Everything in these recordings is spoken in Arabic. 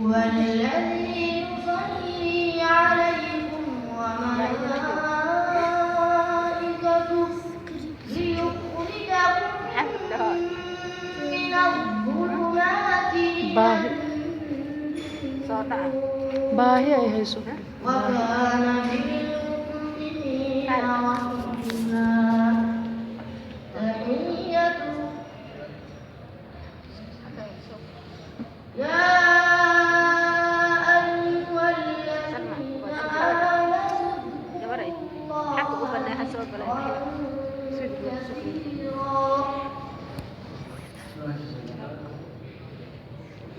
هو الذي يصلي عليكم وملائكته ليخرجكم من الظلمات إلى باهي أي هيسو وكان بالمؤمنين رحيما تحيته يا أيها الذين آمنوا اذكروا الله ذكرا كثيرا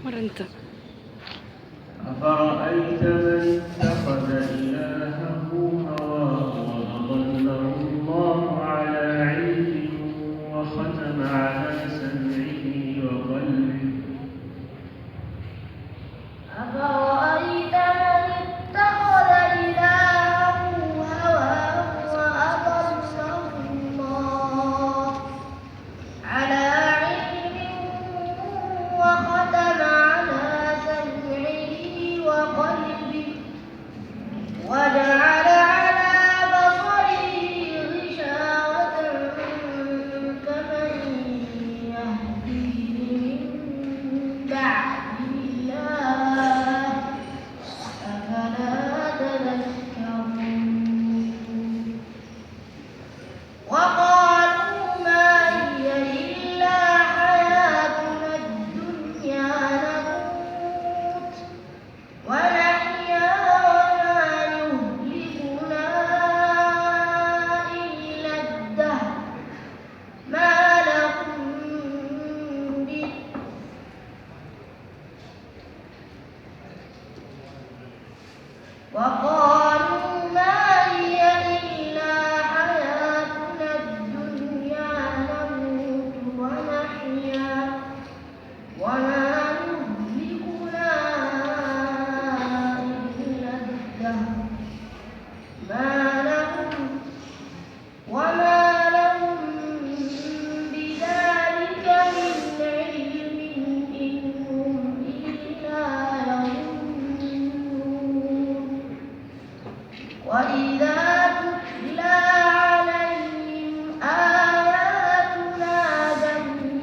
مرنت أفرأيت من اتخذ إلهه هواه وأضله الله على علم وختم على سمعه وقلبه أفرأيت من اتخذ إلهه هواه وأضله الله على علم وختم على سمعه وقلبه وجعل على بصره غشاوة فمن يهديه من بعد الله أفلا تذكرون وقالوا ما هي إلا حياتنا الدنيا نموت ونحيا وما يهلكنا إلا الدهر ما لهم به وقالوا ما هي إلا حياتنا الدنيا نموت ونحيا وما يهلكنا إلا الدهر ما لهم بذلك من علم إن هم إلا يظنون وإذا تتلى عليهم آياتنا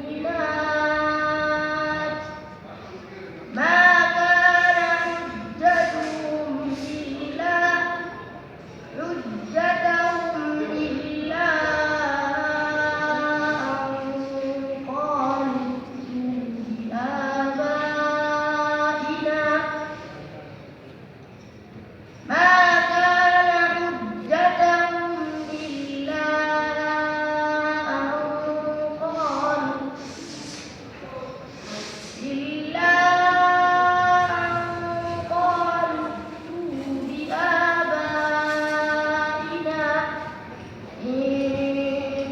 بينات ما كان حجتهم إلا أن قالوا بآبائنا ما كان حجتهم إلا أن قالوا ائتوا بآبائنا إن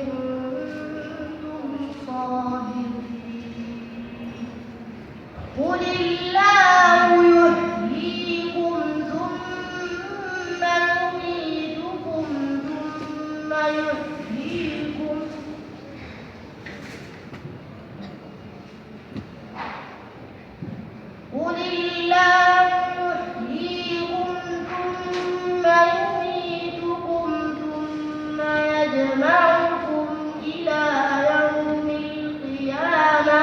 كنتم صادقين قل الله يحييكم ثم يميتكم ثم يحييكم قل الله يحييكم ثم يميتكم ثم يجمعكم إلى يوم القيامة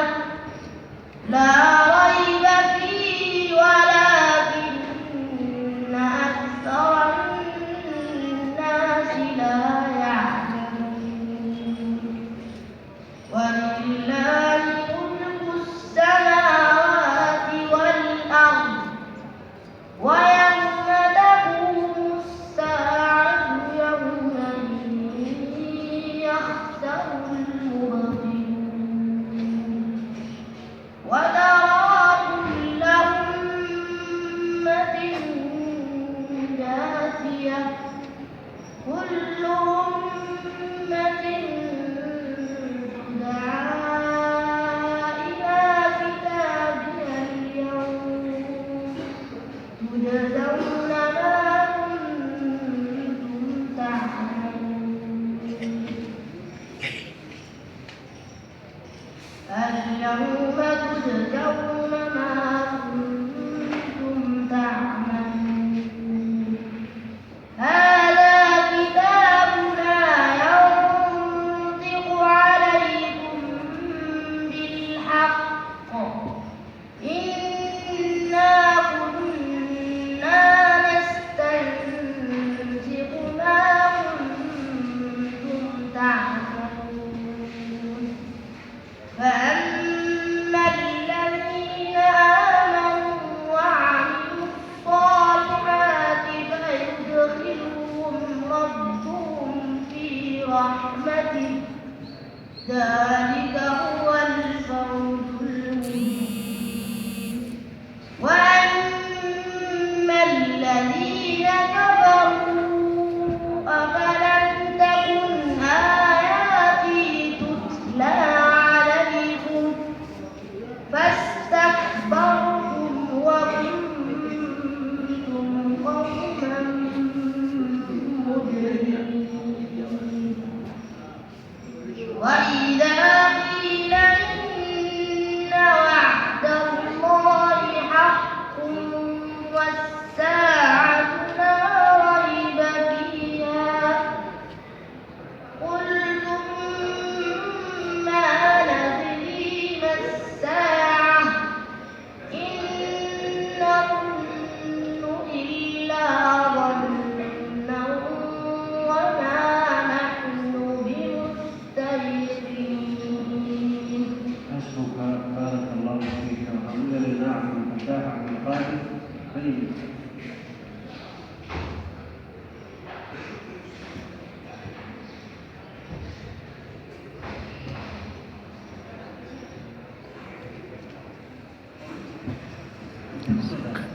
لا ريب فيه طيب. صدق.